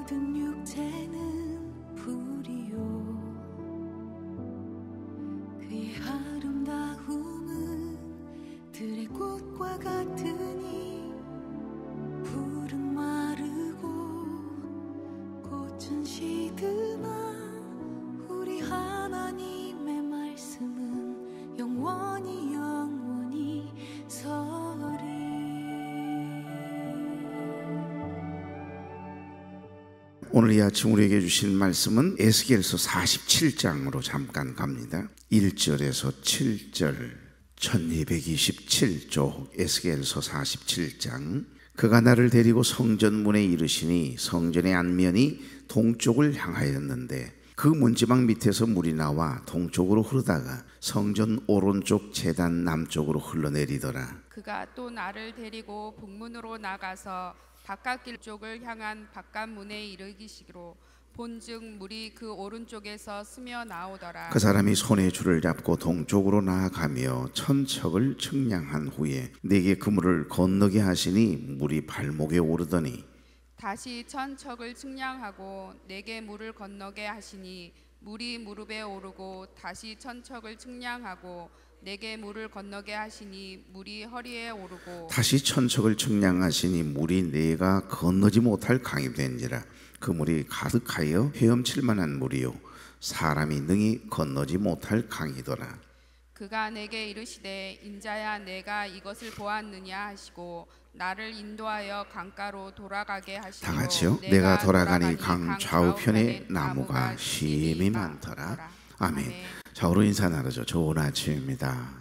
모든 육체는 불이요 그의 아름다움은 들의 꽃과 같으니 풀은 마르고 꽃은 시드나 우리 하나님의 말씀은 영원히 서리. 오늘 이 아침 우리에게 주신 말씀은 에스겔서 47장으로 잠깐 갑니다. 1절에서 7절 1227쪽 에스겔서 47장. 그가 나를 데리고 성전문에 이르시니 성전의 안면이 동쪽을 향하였는데 그 문지방 밑에서 물이 나와 동쪽으로 흐르다가 성전 오른쪽 제단 남쪽으로 흘러내리더라. 그가 또 나를 데리고 북문으로 나가서 바깥길 쪽을 향한 바깥문에 이르기시기로 본즉 물이 그 오른쪽에서 스며 나오더라. 그 사람이 손에 줄을 잡고 동쪽으로 나아가며 천척을 측량한 후에 내게 그 물을 건너게 하시니 물이 발목에 오르더니 다시 천척을 측량하고 내게 물을 건너게 하시니 물이 무릎에 오르고 다시 천척을 측량하고 내게 물을 건너게 하시니 물이 허리에 오르고 다시 천척을 측량하시니 물이 내가 건너지 못할 강이 된지라. 그 물이 가득하여 헤엄칠 만한 물이요 사람이 능히 건너지 못할 강이더라. 그가 내게 이르시되 인자야 내가 이것을 보았느냐 하시고 나를 인도하여 강가로 돌아가게 하시고 다 같이요. 내가 돌아가니 강 좌우편에 나무가 심이 많더라. 아멘. 좌우로 인사 나누죠. 좋은 아침입니다.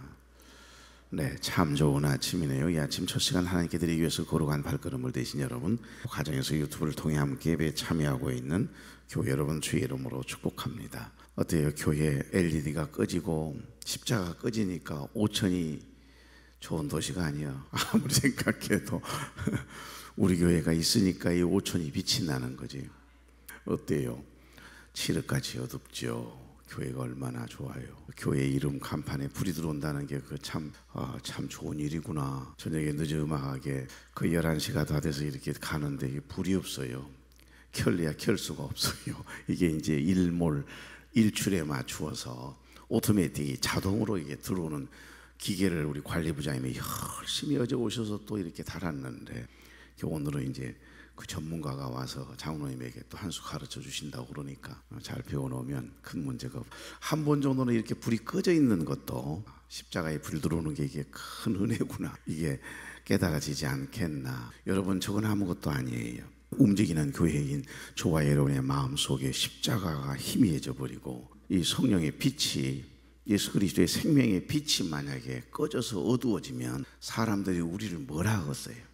네, 참 좋은 아침이네요. 이 아침 첫 시간 하나님께 드리기 위해서 걸어간 발걸음을 대신 여러분, 가정에서 유튜브를 통해 함께 예배에 참여하고 있는 교회 여러분 주의 이름으로 축복합니다. 어때요? 교회 LED가 꺼지고 십자가 꺼지니까 오천이 좋은 도시가 아니야. 아무리 생각해도 우리 교회가 있으니까 이 오천이 빛이 나는 거지. 어때요? 칠흑같이 어둡죠. 교회가 얼마나 좋아요. 교회 이름 간판에 불이 들어온다는 게 참 좋은 일이구나. 저녁에 늦음하게 그 11시가 다 돼서 이렇게 가는데 이게 불이 없어요. 켤래야 켤 수가 없어요. 이게 이제 일출에 맞추어서 오토매틱이 자동으로 이게 들어오는 기계를 우리 관리부장님이 열심히 어제 오셔서 또 이렇게 달았는데 오늘은 이제 그 전문가가 와서 장로님에게 또 한 수 가르쳐 주신다고 그러니까 잘 배워놓으면 큰 문제가 없고 한 번 정도는 이렇게 불이 꺼져 있는 것도 십자가에 불 들어오는 게 이게 큰 은혜구나. 이게 깨달아지지 않겠나. 여러분 저건 아무것도 아니에요. 움직이는 교회인 저와 여러분의 마음속에 십자가가 희미해져 버리고 이 성령의 빛이 예수 그리스도의 생명의 빛이 만약에 꺼져서 어두워지면 사람들이 우리를 뭐라 하겠어요?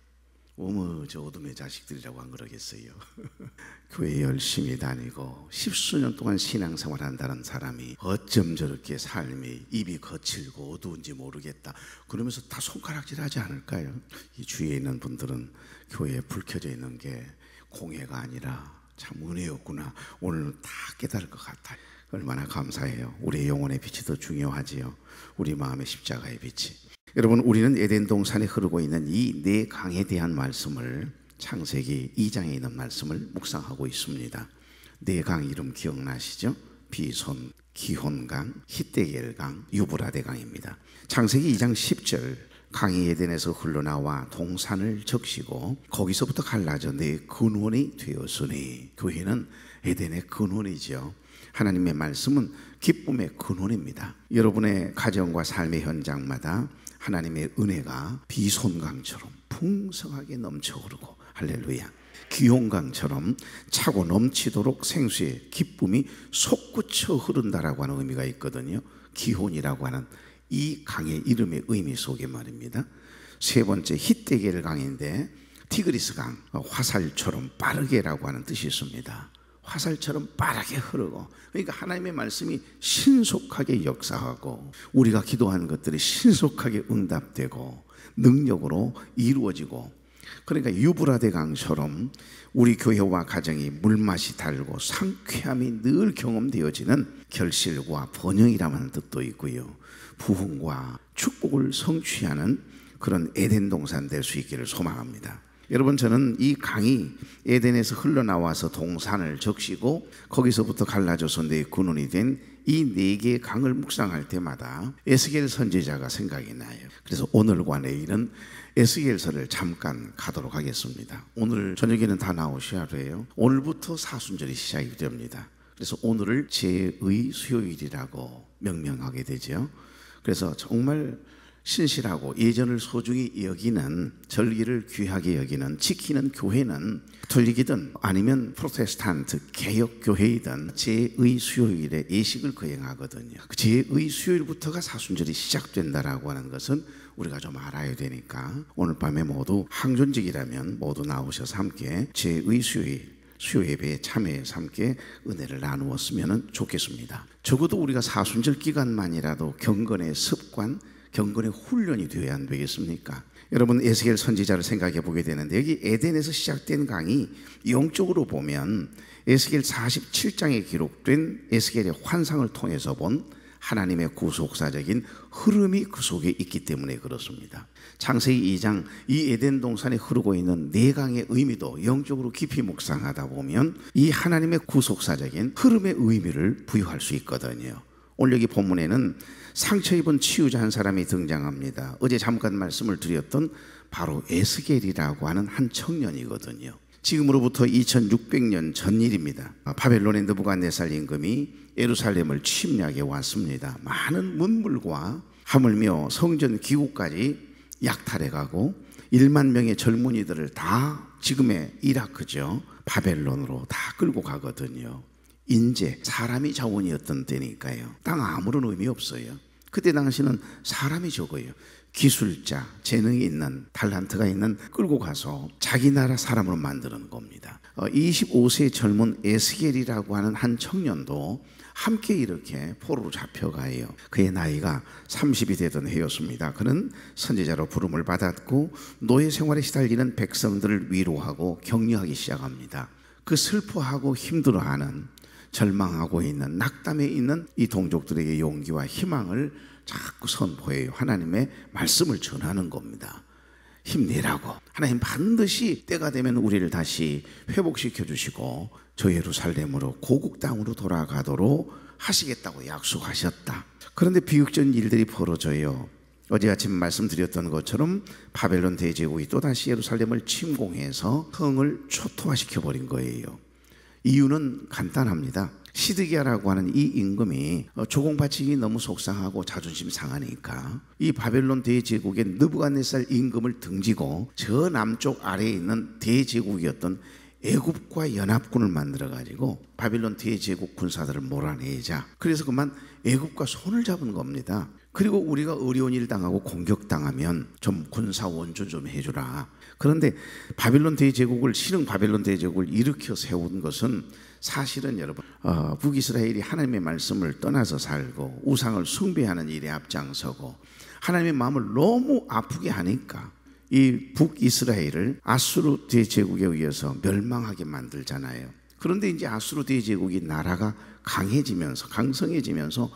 어머 저 어둠의 자식들이라고 안 그러겠어요? 교회 열심히 다니고 십수년 동안 신앙생활 한다는 사람이 어쩜 저렇게 삶이 입이 거칠고 어두운지 모르겠다 그러면서 다 손가락질하지 않을까요? 이 주위에 있는 분들은 교회에 불 켜져 있는 게 공예가 아니라 참 은혜였구나. 오늘 다 깨달을 것 같아요. 얼마나 감사해요. 우리의 영혼의 빛이 더 중요하지요. 우리 마음의 십자가의 빛이. 여러분 우리는 에덴 동산에 흐르고 있는 이 네 강에 대한 말씀을 창세기 2장에 있는 말씀을 묵상하고 있습니다. 네 강 이름 기억나시죠? 비손, 기혼강, 히데겔강, 유브라데강입니다. 창세기 2장 10절 강이 에덴에서 흘러나와 동산을 적시고 거기서부터 갈라져 네 근원이 되었으니 교회는 에덴의 근원이죠. 하나님의 말씀은 기쁨의 근원입니다. 여러분의 가정과 삶의 현장마다 하나님의 은혜가 비손강처럼 풍성하게 넘쳐 흐르고 할렐루야. 기혼강처럼 차고 넘치도록 생수의 기쁨이 솟구쳐 흐른다라고 하는 의미가 있거든요. 기혼이라고 하는 이 강의 이름의 의미 속에 말입니다. 세 번째 히데겔 강인데 티그리스 강, 화살처럼 빠르게라고 하는 뜻이 있습니다. 화살처럼 빠르게 흐르고 그러니까 하나님의 말씀이 신속하게 역사하고 우리가 기도하는 것들이 신속하게 응답되고 능력으로 이루어지고 그러니까 유브라데 강처럼 우리 교회와 가정이 물맛이 달고 상쾌함이 늘 경험되어지는 결실과 번영이라는 뜻도 있고요. 부흥과 축복을 성취하는 그런 에덴 동산 될 수 있기를 소망합니다. 여러분, 저는 이 강이 에덴에서 흘러나와서 동산을 적시고 거기서부터 갈라져서 네 근원이 된 이 네 개의 강을 묵상할 때마다 에스겔 선지자가 생각이 나요. 그래서 오늘과 내일은 에스겔서를 잠깐 가도록 하겠습니다. 오늘 저녁에는 다 나오셔야 돼요. 오늘부터 사순절이 시작이 됩니다. 그래서 오늘을 제의 수요일이라고 명명하게 되죠. 그래서 정말 신실하고 예전을 소중히 여기는, 절기를 귀하게 여기는, 지키는 교회는 가톨릭이든 아니면 프로테스탄트 개혁 교회이든 제의 수요일에 예식을 거행하거든요. 제의 수요일부터가 사순절이 시작된다라고 하는 것은 우리가 좀 알아야 되니까 오늘 밤에 모두 항존직이라면 모두 나오셔서 함께 제의 수요 예배에 참여해서 함께 은혜를 나누었으면 좋겠습니다. 적어도 우리가 사순절 기간만이라도 경건의 습관, 경건의 훈련이 되어야 안 되겠습니까? 여러분, 에스겔 선지자를 생각해 보게 되는데 여기 에덴에서 시작된 강이 영적으로 보면 에스겔 47장에 기록된 에스겔의 환상을 통해서 본 하나님의 구속사적인 흐름이 그 속에 있기 때문에 그렇습니다. 창세기 2장 이 에덴 동산에 흐르고 있는 네 강의 의미도 영적으로 깊이 묵상하다 보면 이 하나님의 구속사적인 흐름의 의미를 부여할 수 있거든요. 오늘 여기 본문에는 상처 입은 치유자 한 사람이 등장합니다. 어제 잠깐 말씀을 드렸던 바로 에스겔이라고 하는 한 청년이거든요. 지금으로부터 2600년 전 일입니다. 바벨론의 느부갓네살 임금이 예루살렘을 침략해 왔습니다. 많은 문물과 하물며 성전 기구까지 약탈해 가고 1만 명의 젊은이들을 다 지금의 이라크죠, 바벨론으로 다 끌고 가거든요. 인재, 사람이 자원이었던 때니까요. 땅 아무런 의미 없어요. 그때 당시는 사람이 적어요. 기술자, 재능이 있는, 탤런트가 있는 끌고 가서 자기 나라 사람으로 만드는 겁니다. 25세 젊은 에스겔이라고 하는 한 청년도 함께 이렇게 포로로 잡혀가요. 그의 나이가 30이 되던 해였습니다. 그는 선지자로 부름을 받았고 노예 생활에 시달리는 백성들을 위로하고 격려하기 시작합니다. 그 슬퍼하고 힘들어하는, 절망하고 있는, 낙담해 있는 이 동족들에게 용기와 희망을 자꾸 선포해요. 하나님의 말씀을 전하는 겁니다. 힘내라고. 하나님 반드시 때가 되면 우리를 다시 회복시켜 주시고 저 예루살렘으로 고국 땅으로 돌아가도록 하시겠다고 약속하셨다. 그런데 비극적인 일들이 벌어져요. 어제 아침 말씀드렸던 것처럼 바벨론 대제국이 또다시 예루살렘을 침공해서 성을 초토화시켜 버린 거예요. 이유는 간단합니다. 시드기야라고 하는 이 임금이 조공바치기 너무 속상하고 자존심 상하니까 이 바벨론 대제국의 느부갓네살 임금을 등지고 저 남쪽 아래에 있는 대제국이었던 애굽과 연합군을 만들어 가지고 바벨론 대제국 군사들을 몰아내자. 그래서 그만 애굽과 손을 잡은 겁니다. 그리고 우리가 어려운 일 당하고 공격당하면 좀 군사 원조 좀 해주라. 그런데 바벨론 대제국을, 신흥 바벨론 대제국을 일으켜 세운 것은 사실은 여러분, 북이스라엘이 하나님의 말씀을 떠나서 살고 우상을 숭배하는 일에 앞장서고 하나님의 마음을 너무 아프게 하니까 이 북이스라엘을 아수르 대제국에 의해서 멸망하게 만들잖아요. 그런데 이제 아수르 대제국이 나라가 강해지면서, 강성해지면서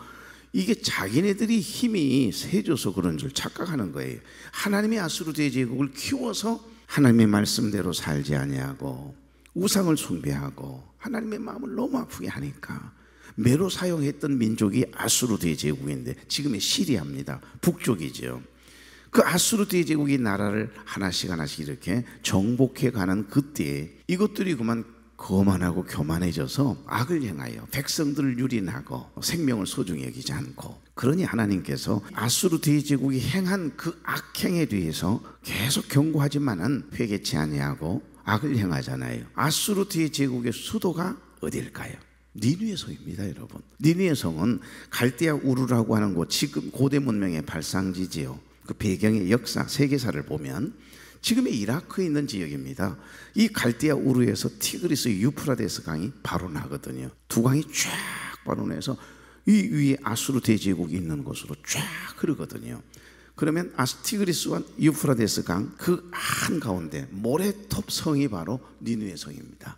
이게 자기네들이 힘이 세져서 그런 줄 착각하는 거예요. 하나님이 아수르 대제국을 키워서 하나님의 말씀대로 살지 아니하고 우상을 숭배하고 하나님의 마음을 너무 아프게 하니까 매로 사용했던 민족이 아수르 대제국인데 지금의 시리아입니다. 북쪽이죠. 그 아수르 대제국이 나라를 하나씩 하나씩 이렇게 정복해가는 그때에 이것들이 그만 거만하고 교만해져서 악을 행하여 백성들을 유린하고 생명을 소중히 여기지 않고, 그러니 하나님께서 아수르 대제국이 행한 그 악행에 대해서 계속 경고하지만은 회개치 아니하고 악을 행하잖아요. 아수르 대제국의 수도가 어딜까요? 니느웨 성입니다, 여러분. 니느웨 성은 갈대아 우르라고 하는 곳, 지금 고대 문명의 발상지지요. 그 배경의 역사, 세계사를 보면 지금의 이라크에 있는 지역입니다. 이 갈대아 우르에서 티그리스 유프라데스 강이 바로 나거든요. 두 강이 쫙 바로 나서 이 위에 아수르 대제국이 있는 곳으로 쫙 흐르거든요. 그러면 티그리스와 유프라데스 강 그 한가운데 모래톱 성이 바로 니느웨 성입니다.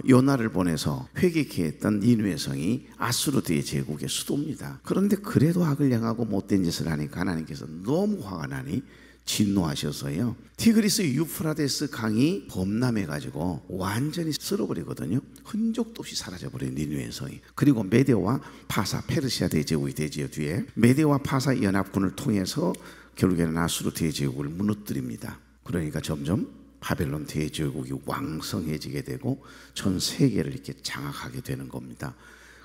요나를 보내서 회개케 했던 니느웨 성이 아수르 대제국의 수도입니다. 그런데 그래도 악을 행하고 못된 짓을 하니까 하나님께서 너무 화가 나니 진노하셔서요, 티그리스 유프라데스 강이 범람해가지고 완전히 쓸어버리거든요. 흔적도 없이 사라져버린 니느웨에서. 그리고 메데와 파사, 페르시아 대제국이 되지요. 뒤에 메데와 파사 연합군을 통해서 결국에는 아수르 대제국을 무너뜨립니다. 그러니까 점점 바벨론 대제국이 왕성해지게 되고 전 세계를 이렇게 장악하게 되는 겁니다.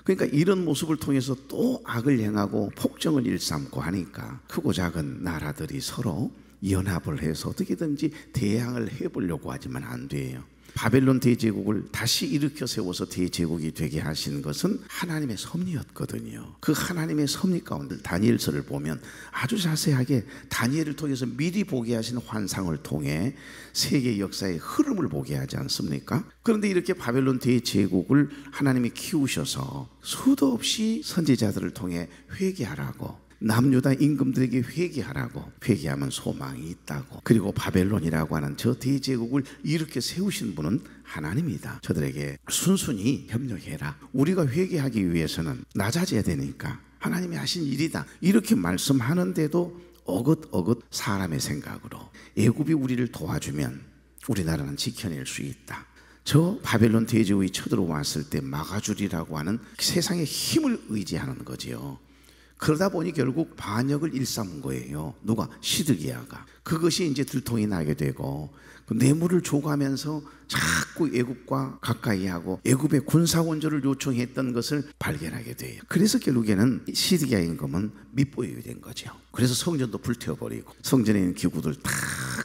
그러니까 이런 모습을 통해서 또 악을 행하고 폭정을 일삼고 하니까 크고 작은 나라들이 서로 연합을 해서 어떻게든지 대항을 해보려고 하지만 안 돼요. 바벨론 대제국을 다시 일으켜 세워서 대제국이 되게 하신 것은 하나님의 섭리였거든요. 그 하나님의 섭리 가운데 다니엘서를 보면 아주 자세하게 다니엘을 통해서 미리 보게 하신 환상을 통해 세계 역사의 흐름을 보게 하지 않습니까? 그런데 이렇게 바벨론 대제국을 하나님이 키우셔서 수도 없이 선지자들을 통해 회개하라고, 남유다 임금들에게 회개하라고, 회개하면 소망이 있다고, 그리고 바벨론이라고 하는 저 대제국을 이렇게 세우신 분은 하나님이다. 저들에게 순순히 협력해라. 우리가 회개하기 위해서는 낮아져야 되니까 하나님이 하신 일이다. 이렇게 말씀하는데도 어긋어긋 사람의 생각으로 애굽이 우리를 도와주면 우리나라는 지켜낼 수 있다. 저 바벨론 대제국이 쳐들어왔을 때 막아주리라고 하는 세상의 힘을 의지하는 거지요. 그러다 보니 결국 반역을 일삼은 거예요. 누가? 시드기야가. 그것이 이제 들통이 나게 되고 뇌물을 줘가면서 자꾸 애굽과 가까이 하고 애굽의 군사원조를 요청했던 것을 발견하게 돼요. 그래서 결국에는 시드기야 임금은 밑보이게 된 거죠. 그래서 성전도 불태워버리고 성전에 있는 기구들 다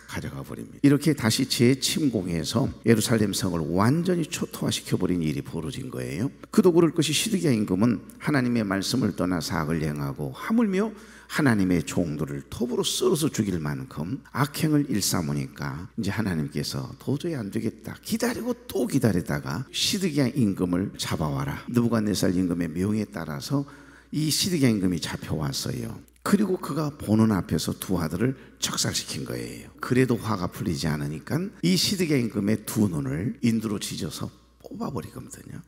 가져가 버립니다. 이렇게 다시 재침공해서 예루살렘 성을 완전히 초토화시켜버린 일이 벌어진 거예요. 그도 그럴 것이 시드기야 임금은 하나님의 말씀을 떠나 사악을 행하고 하물며 하나님의 종들을 톱으로 썰어서 죽일 만큼 악행을 일삼으니까 이제 하나님께서 도저히 안 되겠다 기다리고 또 기다리다가 시드기야 임금을 잡아와라. 느부갓네살 임금의 명에 따라서 이 시드기야 임금이 잡혀왔어요. 그리고 그가 보는 앞에서 두 아들을 척살시킨 거예요. 그래도 화가 풀리지 않으니까 이 시드기야 임금의 두 눈을 인두로 지져서 뽑아버리거든요.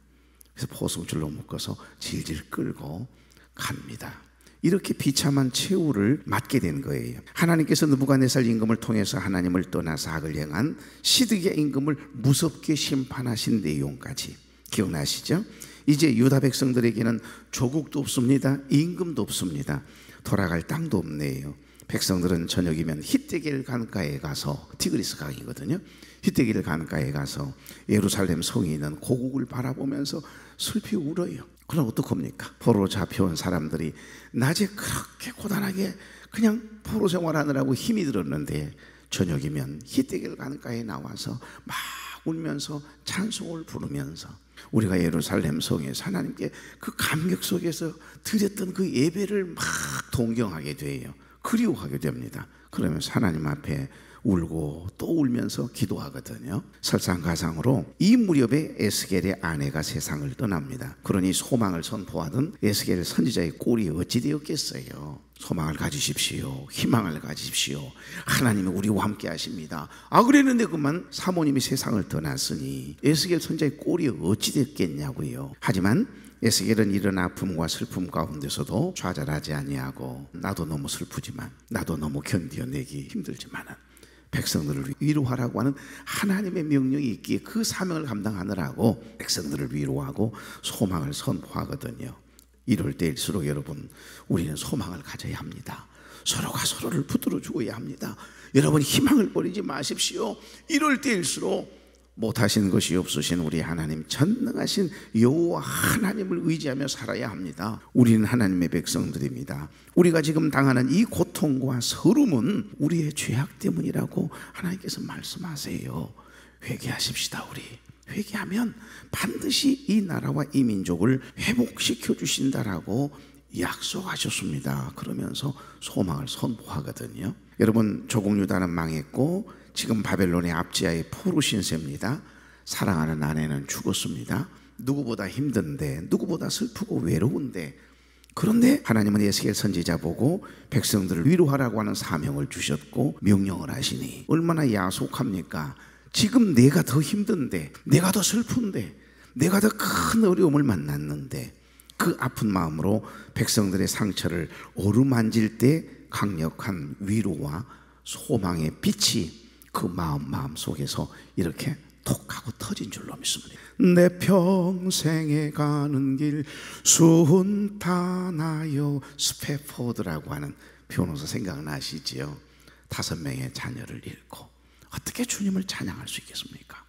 그래서 포승줄로 묶어서 질질 끌고 갑니다. 이렇게 비참한 최후를 맞게 된 거예요. 하나님께서 느부갓네살 임금을 통해서 하나님을 떠나 사악을 행한 시드기야 임금을 무섭게 심판하신 내용까지 기억나시죠? 이제 유다 백성들에게는 조국도 없습니다. 임금도 없습니다. 돌아갈 땅도 없네요. 백성들은 저녁이면 히데길 강가에 가서, 티그리스 강이거든요. 히데길 강가에 가서 예루살렘 성이 있는 고국을 바라보면서 슬피 울어요. 그럼 어떡합니까? 포로로 잡혀온 사람들이 낮에 그렇게 고단하게 그냥 포로 생활하느라고 힘이 들었는데 저녁이면 히데길 강가에 나와서 막 울면서 찬송을 부르면서 우리가 예루살렘 성에서 하나님께 그 감격 속에서 드렸던 그 예배를 막 동경하게 돼요. 그리워하게 됩니다. 그러면서 하나님 앞에 울고 또 울면서 기도하거든요. 설상가상으로 이 무렵에 에스겔의 아내가 세상을 떠납니다. 그러니 소망을 선포하던 에스겔 선지자의 꼴이 어찌 되었겠어요? 소망을 가지십시오. 희망을 가지십시오. 하나님이 우리와 함께 하십니다. 그랬는데 그만 사모님이 세상을 떠났으니 에스겔 선지자의 꼴이 어찌 됐겠냐고요. 하지만 에스겔은 이런 아픔과 슬픔 가운데서도 좌절하지 아니하고 나도 너무 슬프지만 나도 너무 견뎌내기 힘들지만은 백성들을 위로하라고 하는 하나님의 명령이 있기에 그 사명을 감당하느라고 백성들을 위로하고 소망을 선포하거든요. 이럴 때일수록 여러분 우리는 소망을 가져야 합니다. 서로가 서로를 붙들어 주어야 합니다. 여러분 희망을 버리지 마십시오. 이럴 때일수록 못하시는 것이 없으신 우리 하나님 전능하신 여호와 하나님을 의지하며 살아야 합니다. 우리는 하나님의 백성들입니다. 우리가 지금 당하는 이 고통과 서름은 우리의 죄악 때문이라고 하나님께서 말씀하세요. 회개하십시다. 우리 회개하면 반드시 이 나라와 이 민족을 회복시켜 주신다라고 약속하셨습니다. 그러면서 소망을 선포하거든요. 여러분 조국 유다는 망했고 지금 바벨론의 압지하에 포로 신세입니다. 사랑하는 아내는 죽었습니다. 누구보다 힘든데 누구보다 슬프고 외로운데 그런데 하나님은 에스겔 선지자 보고 백성들을 위로하라고 하는 사명을 주셨고 명령을 하시니 얼마나 야속합니까? 지금 내가 더 힘든데 내가 더 슬픈데 내가 더 큰 어려움을 만났는데 그 아픈 마음으로 백성들의 상처를 어루만질 때 강력한 위로와 소망의 빛이 그 마음 속에서 이렇게 톡 하고 터진 줄로 믿습니다. 내 평생에 가는 길 순탄하여. 스패포드라고 하는 변호사 생각나시지요? 5명의 자녀를 잃고 어떻게 주님을 찬양할 수 있겠습니까?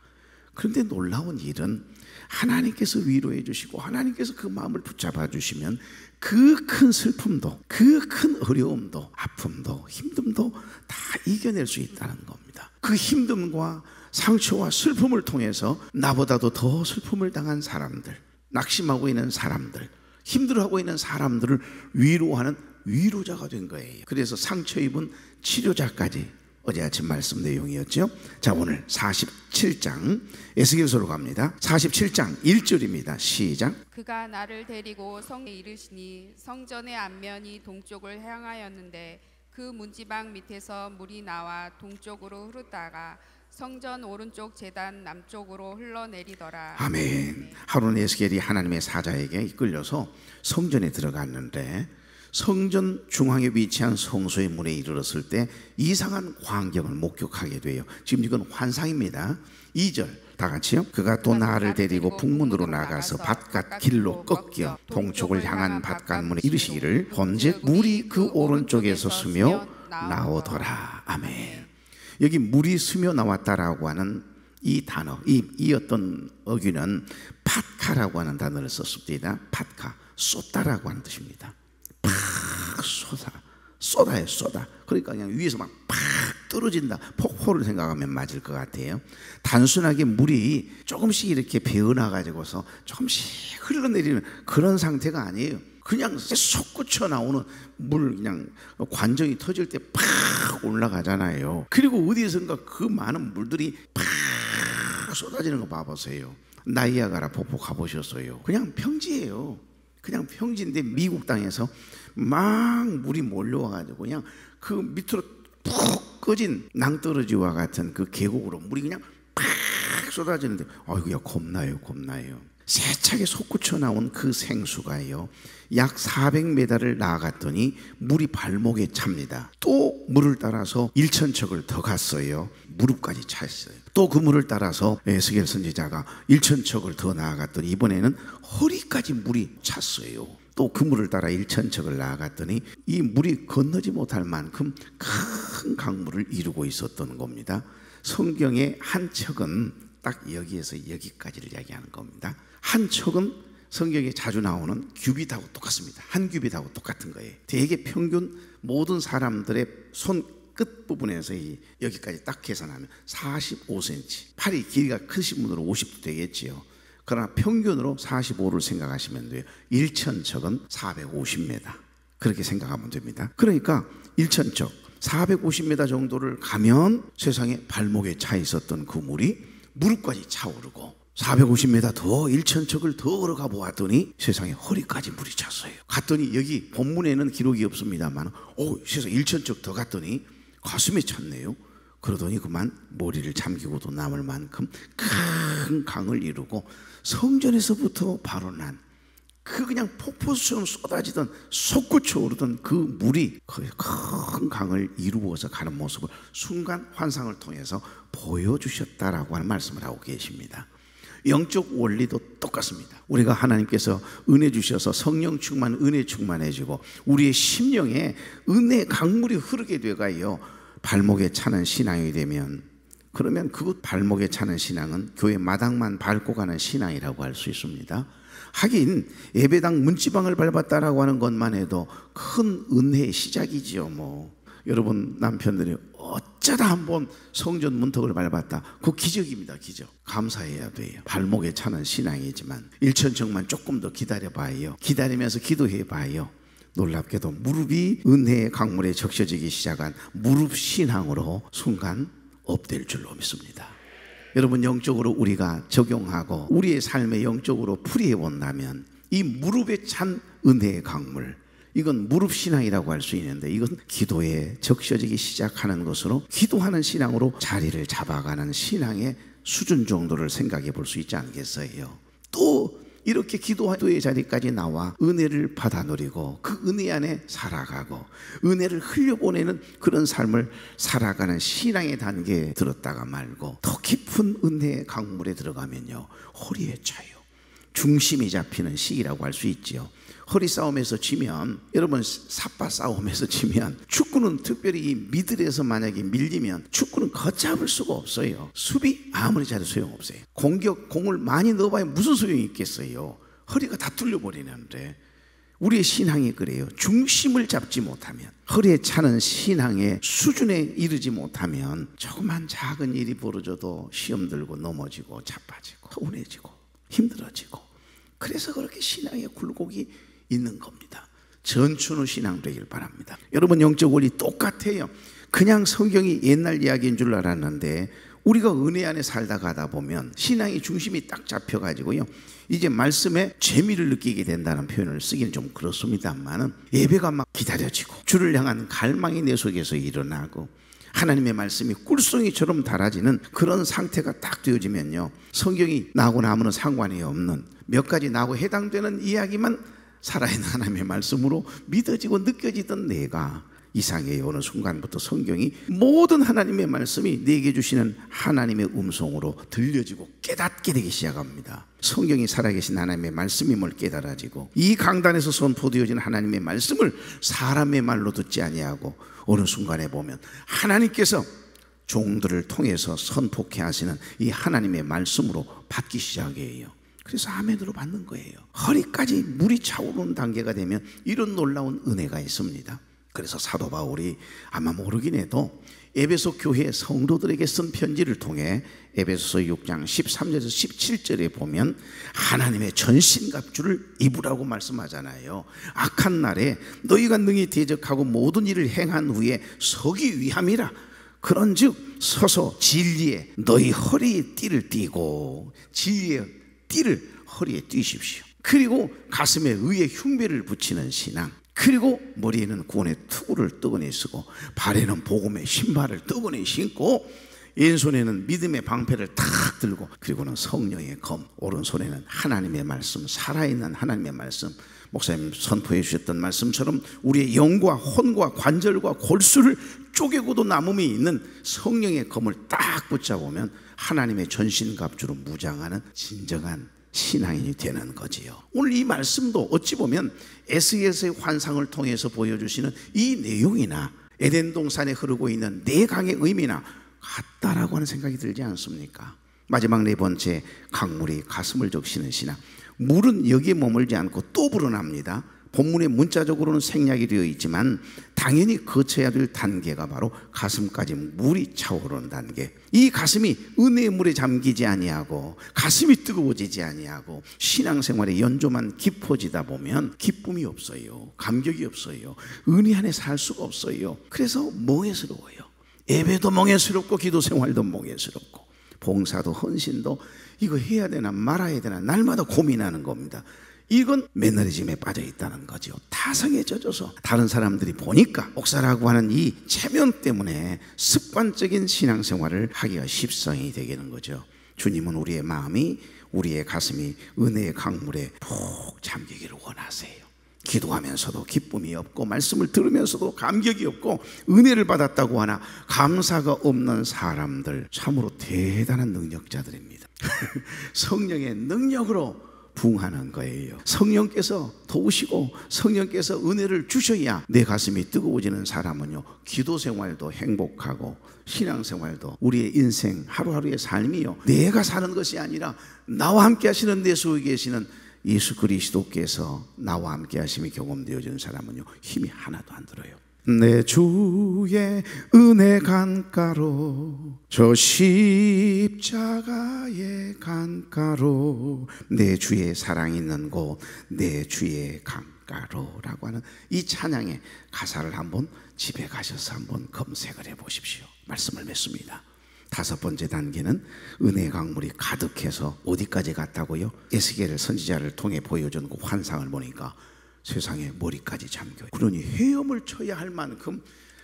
그런데 놀라운 일은 하나님께서 위로해 주시고 하나님께서 그 마음을 붙잡아 주시면 그 큰 슬픔도, 그 큰 어려움도, 아픔도, 힘듦도 다 이겨낼 수 있다는 겁니다. 그 힘듦과 상처와 슬픔을 통해서 나보다도 더 슬픔을 당한 사람들, 낙심하고 있는 사람들, 힘들어하고 있는 사람들을 위로하는 위로자가 된 거예요. 그래서 상처 입은 치료자까지, 어제 아침 말씀 내용이었죠. 자, 오늘 47장 에스겔서로 갑니다. 47장 1절입니다. 시작. 그가 나를 데리고 성에 이르시니 성전의 앞면이 동쪽을 향하였는데 그 문지방 밑에서 물이 나와 동쪽으로 흐르다가 성전 오른쪽 제단 남쪽으로 흘러내리더라. 아멘. 하루는 에스겔이 하나님의 사자에게 이끌려서 성전에 들어갔는데 성전 중앙에 위치한 성소의 문에 이르렀을 때 이상한 광경을 목격하게 돼요. 지금 이건 환상입니다. 2절 다 같이요. 그가 또 나를 데리고 북문으로 나가서 밭갓 길로 꺾여 동쪽을 향한 밭갓문에 이르시기를 본즉 물이 그 오른쪽에서 스며 나오더라. 아멘. 여기 물이 스며 나왔다라고 하는 이 단어, 이 어떤 어귀는 팟카라고 하는 단어를 썼습니다. 팟카, 쏟다라고 하는 뜻입니다. 팍 쏟아요, 쏟아. 그러니까 그냥 위에서 막 팍 떨어진다. 폭포를 생각하면 맞을 것 같아요. 단순하게 물이 조금씩 이렇게 배어나가지고서 조금씩 흘러내리는 그런 상태가 아니에요. 그냥 솟구쳐 나오는 물, 그냥 관정이 터질 때 팍 올라가잖아요. 그리고 어디에선가 그 많은 물들이 팍 쏟아지는 거 봐보세요. 나이아가라 폭포 가보셨어요? 그냥 평지예요. 그냥 평지인데 미국 땅에서 막 물이 몰려와가지고 그냥 그 밑으로 푹 꺼진 낭떠러지와 같은 그 계곡으로 물이 그냥 팍 쏟아지는데 아이고야 겁나요. 세차게 솟구쳐 나온 그 생수가요 약 400m를 나아갔더니 물이 발목에 찹니다. 또 물을 따라서 1,000척을 더 갔어요. 무릎까지 찼어요. 또 그 물을 따라서 에스겔 선지자가 1,000척을 더 나아갔더니 이번에는 허리까지 물이 찼어요. 또 그 물을 따라 1,000척을 나아갔더니 이 물이 건너지 못할 만큼 큰 강물을 이루고 있었던 겁니다. 성경의 한 척은 딱 여기에서 여기까지를 이야기하는 겁니다. 한 척은 성경에 자주 나오는 규빗하고 똑같습니다. 한 규빗하고 똑같은 거예요. 대개 평균 모든 사람들의 손 끝부분에서 여기까지 딱 계산하면 45cm, 팔이 길이가 크신 분으로 50도 되겠지요. 그러나 평균으로 45를 생각하시면 돼요. 1,000척은 450m 그렇게 생각하면 됩니다. 그러니까 1,000척 450m 정도를 가면 세상에 발목에 차 있었던 그 물이 무릎까지 차오르고 450m 더 1,000척을 더 걸어가 보았더니 세상에 허리까지 물이 찼어요. 갔더니 여기 본문에는 기록이 없습니다만 세상 1,000척 더 갔더니 가슴에 찼네요. 그러더니 그만 머리를 잠기고도 남을 만큼 큰 강을 이루고 성전에서부터 바로 난 그 그냥 폭포수처럼 쏟아지던 솟구쳐 오르던 그 물이 그 큰 강을 이루어서 가는 모습을 순간 환상을 통해서 보여주셨다라고 하는 말씀을 하고 계십니다. 영적 원리도 똑같습니다. 우리가 하나님께서 은혜 주셔서 성령 충만, 은혜 충만해지고 우리의 심령에 은혜 강물이 흐르게 돼가요 발목에 차는 신앙이 되면, 그러면 그 발목에 차는 신앙은 교회 마당만 밟고 가는 신앙이라고 할 수 있습니다. 하긴 예배당 문지방을 밟았다라고 하는 것만 해도 큰 은혜의 시작이지요. 여러분 남편들이 어쩌다 한번 성전 문턱을 밟았다, 그 기적입니다. 기적. 감사해야 돼요. 발목에 차는 신앙이지만 1,000척만 조금 더 기다려봐요. 기다리면서 기도해봐요. 놀랍게도 무릎이 은혜의 강물에 적셔지기 시작한 무릎 신앙으로 순간 업될 줄로 믿습니다. 여러분 영적으로 우리가 적용하고 우리의 삶에 영적으로 풀이해 본다면 이 무릎에 찬 은혜의 강물, 이건 무릎 신앙이라고 할 수 있는데 이건 기도에 적셔지기 시작하는 것으로 기도하는 신앙으로 자리를 잡아가는 신앙의 수준 정도를 생각해 볼 수 있지 않겠어요? 또 이렇게 기도의 자리까지 나와 은혜를 받아 누리고 그 은혜 안에 살아가고 은혜를 흘려보내는 그런 삶을 살아가는 신앙의 단계에 들었다가 말고 더 깊은 은혜의 강물에 들어가면요, 허리에 차요. 중심이 잡히는 시기라고 할 수 있지요. 허리 싸움에서 지면, 여러분 삿바 싸움에서 지면, 축구는 특별히 이 미들에서 만약에 밀리면 축구는 걷잡을 수가 없어요. 수비 아무리 잘해도 소용없어요. 공격 공을 많이 넣어봐야 무슨 소용이 있겠어요. 허리가 다 뚫려버리는데, 우리의 신앙이 그래요. 중심을 잡지 못하면, 허리에 차는 신앙의 수준에 이르지 못하면 조그만 작은 일이 벌어져도 시험 들고 넘어지고 자빠지고 서운해지고 힘들어지고, 그래서 그렇게 신앙의 굴곡이 있는 겁니다. 전춘후 신앙 되길 바랍니다. 여러분, 영적 원리 똑같아요. 그냥 성경이 옛날 이야기인 줄 알았는데 우리가 은혜 안에 살다 가다 보면 신앙의 중심이 딱 잡혀가지고요, 이제 말씀에 재미를 느끼게 된다는 표현을 쓰기는 좀 그렇습니다만은, 예배가 막 기다려지고 주를 향한 갈망이 내 속에서 일어나고 하나님의 말씀이 꿀송이처럼 달아지는 그런 상태가 딱 되어지면요, 성경이 나하고 아무런 상관이 없는 몇 가지 나하고 해당되는 이야기만 살아있는 하나님의 말씀으로 믿어지고 느껴지던 내가 이상해요. 어느 순간부터 성경이 모든 하나님의 말씀이 내게 주시는 하나님의 음성으로 들려지고 깨닫게 되기 시작합니다. 성경이 살아계신 하나님의 말씀임을 깨달아지고, 이 강단에서 선포되어진 하나님의 말씀을 사람의 말로 듣지 아니하고 어느 순간에 보면 하나님께서 종들을 통해서 선포케 하시는 이 하나님의 말씀으로 받기 시작해요. 그래서 아멘으로 받는 거예요. 허리까지 물이 차오르는 단계가 되면 이런 놀라운 은혜가 있습니다. 그래서 사도 바울이 아마 모르긴 해도 에베소 교회 성도들에게 쓴 편지를 통해 에베소서 6장 13절에서 17절에 보면 하나님의 전신갑주를 입으라고 말씀하잖아요. 악한 날에 너희가 능히 대적하고 모든 일을 행한 후에 서기 위함이라. 그런즉 서서 진리에 너희 허리에 띠를 띠고, 진리의 띠를 허리에 띠십시오. 그리고 가슴에 의의 흉배를 붙이는 신앙, 그리고 머리에는 구원의 투구를 뜨거니 쓰고, 발에는 복음의 신발을 뜨거니 신고, 왼손에는 믿음의 방패를 탁 들고, 그리고는 성령의 검, 오른손에는 하나님의 말씀, 살아있는 하나님의 말씀, 목사님 선포해 주셨던 말씀처럼 우리의 영과 혼과 관절과 골수를 쪼개고도 남음이 있는 성령의 검을 딱 붙잡으면 하나님의 전신갑주로 무장하는 진정한 신앙인이 되는 거지요. 오늘 이 말씀도 어찌 보면 에스겔서의 환상을 통해서 보여주시는 이 내용이나 에덴 동산에 흐르고 있는 네 강의 의미나 같다라고 하는 생각이 들지 않습니까? 마지막 네 번째, 강물이 가슴을 적시는 신앙. 물은 여기에 머물지 않고 또 불어납니다. 본문에 문자적으로는 생략이 되어 있지만 당연히 거쳐야 될 단계가 바로 가슴까지 물이 차오르는 단계. 이 가슴이 은혜의 물에 잠기지 아니하고 가슴이 뜨거워지지 아니하고 신앙생활의 연조만 깊어지다 보면 기쁨이 없어요. 감격이 없어요. 은혜 안에 살 수가 없어요. 그래서 멍해스러워요. 예배도 멍해스럽고 기도생활도 멍해스럽고 봉사도 헌신도 이거 해야 되나 말아야 되나 날마다 고민하는 겁니다. 이건 매너리즘에 빠져 있다는 거죠. 타성에 젖어서 다른 사람들이 보니까 목사라고 하는 이 체면 때문에 습관적인 신앙생활을 하기가 십상이 되는 거죠. 주님은 우리의 마음이, 우리의 가슴이 은혜의 강물에 푹 잠기기를 원하세요. 기도하면서도 기쁨이 없고 말씀을 들으면서도 감격이 없고 은혜를 받았다고 하나 감사가 없는 사람들, 참으로 대단한 능력자들입니다. 성령의 능력으로 부응하는 거예요. 성령께서 도우시고 성령께서 은혜를 주셔야 내 가슴이 뜨거워지는 사람은요, 기도생활도 행복하고 신앙생활도, 우리의 인생 하루하루의 삶이요, 내가 사는 것이 아니라 나와 함께 하시는 내 속에 계시는 예수 그리스도께서 나와 함께 하심이 경험되어지는 사람은요, 힘이 하나도 안 들어요. 내 주의 은혜 강가로, 저 십자가의 강가로, 내 주의 사랑 있는 곳, 내 주의 강가로라고 하는 이 찬양의 가사를 한번 집에 가셔서 한번 검색을 해보십시오. 말씀을 맺습니다. 다섯 번째 단계는 은혜의 강물이 가득해서 어디까지 갔다고요? 에스겔 선지자를 통해 보여준 그 환상을 보니까 세상에 머리까지 잠겨요. 그러니 헤엄을 쳐야 할 만큼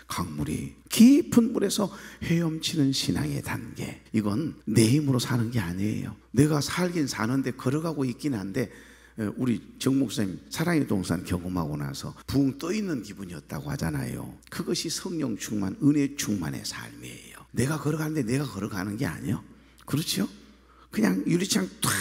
강물이 깊은 물에서 헤엄치는 신앙의 단계, 이건 내 힘으로 사는 게 아니에요. 내가 살긴 사는데 걸어가고 있긴 한데, 우리 정 목사님 사랑의 동산 경험하고 나서 붕 떠있는 기분이었다고 하잖아요. 그것이 성령 충만, 은혜 충만의 삶이에요. 내가 걸어가는데 내가 걸어가는 게 아니에요. 그렇죠? 그냥 유리창 탁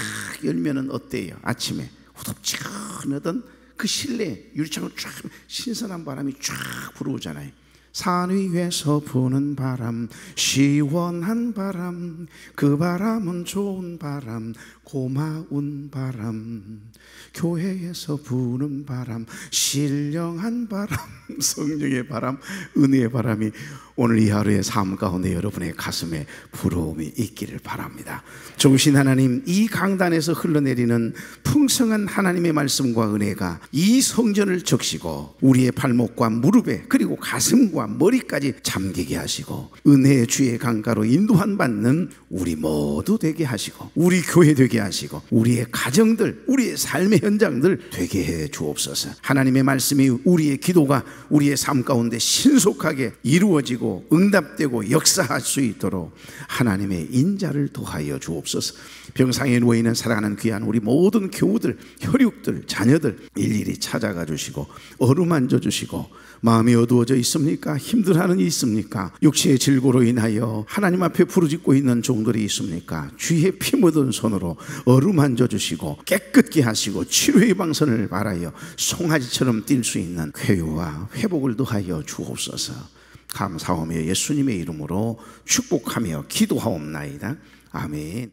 열면은 어때요? 아침에 후덥지근하던 그 실내 유리창을 쫙 신선한 바람이 쫙 불어오잖아요. 산 위에서 부는 바람, 시원한 바람, 그 바람은 좋은 바람, 고마운 바람. 교회에서 부는 바람, 신령한 바람, 성령의 바람, 은혜의 바람이 오늘 이 하루의 삶 가운데 여러분의 가슴에 부러움이 있기를 바랍니다. 좋으신 하나님, 이 강단에서 흘러내리는 풍성한 하나님의 말씀과 은혜가 이 성전을 적시고 우리의 발목과 무릎에 그리고 가슴과 머리까지 잠기게 하시고 은혜의 주의 강가로 인도한 받는 우리 모두 되게 하시고 우리 교회 되게 하시고 우리의 가정들, 우리의 삶의 현장들 되게 해 주옵소서. 하나님의 말씀이 우리의 기도가 우리의 삶 가운데 신속하게 이루어지고 응답되고 역사할 수 있도록 하나님의 인자를 도하여 주옵소서. 병상에 누워있는 사랑하는 귀한 우리 모든 교우들, 혈육들, 자녀들 일일이 찾아가 주시고 어루만져 주시고, 마음이 어두워져 있습니까? 힘들어하는 이 있습니까? 육체의 질고로 인하여 하나님 앞에 부르짖고 있는 종들이 있습니까? 주의 피 묻은 손으로 어루만져 주시고 깨끗게 하시고 치료의 방선을 말하여 송아지처럼 뛸 수 있는 쾌유와 회복을 더하여 주옵소서. 감사하며 예수님의 이름으로 축복하며 기도하옵나이다. 아멘.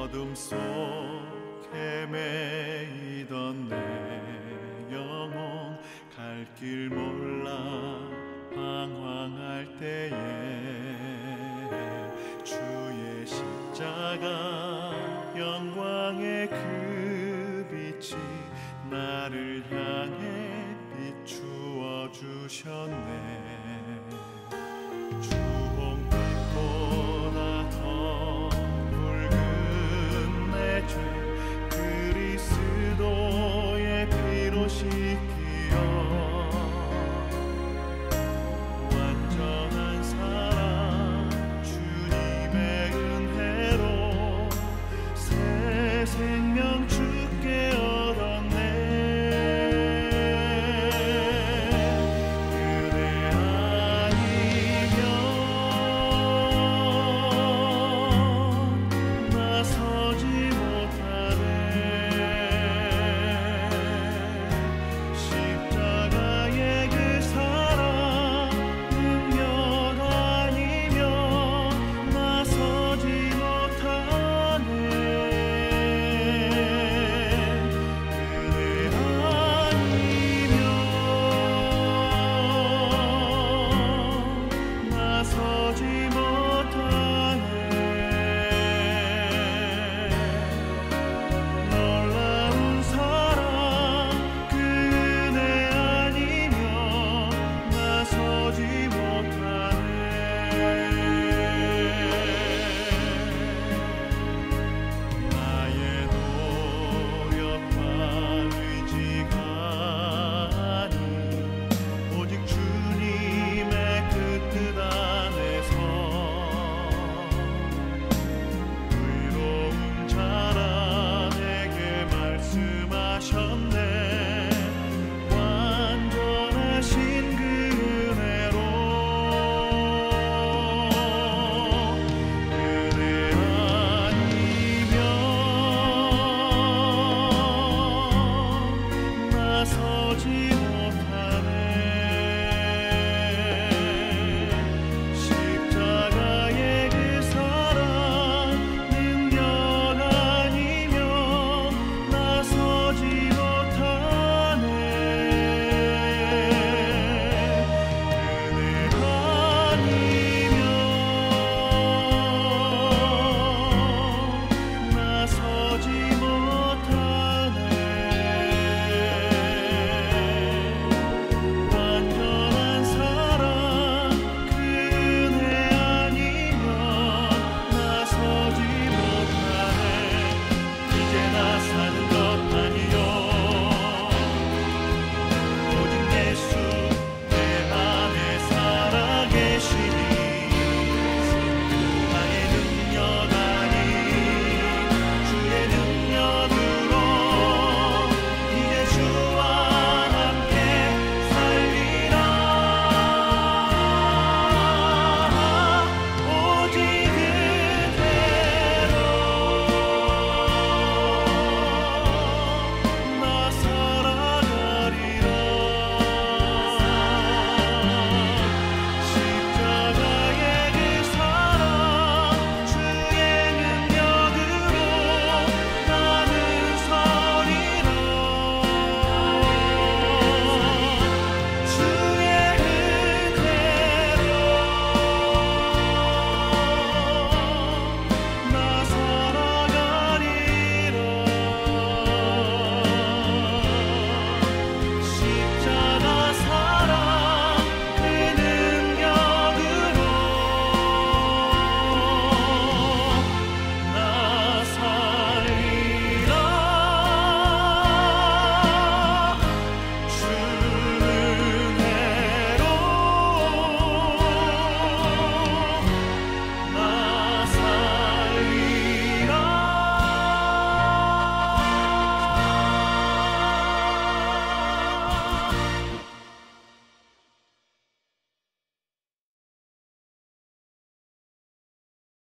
어둠 속 헤매이던 내 영혼 갈 길 몰라 방황할 때에 주의 십자가 영광의 그 빛이 나를 향해 비추어 주셨네.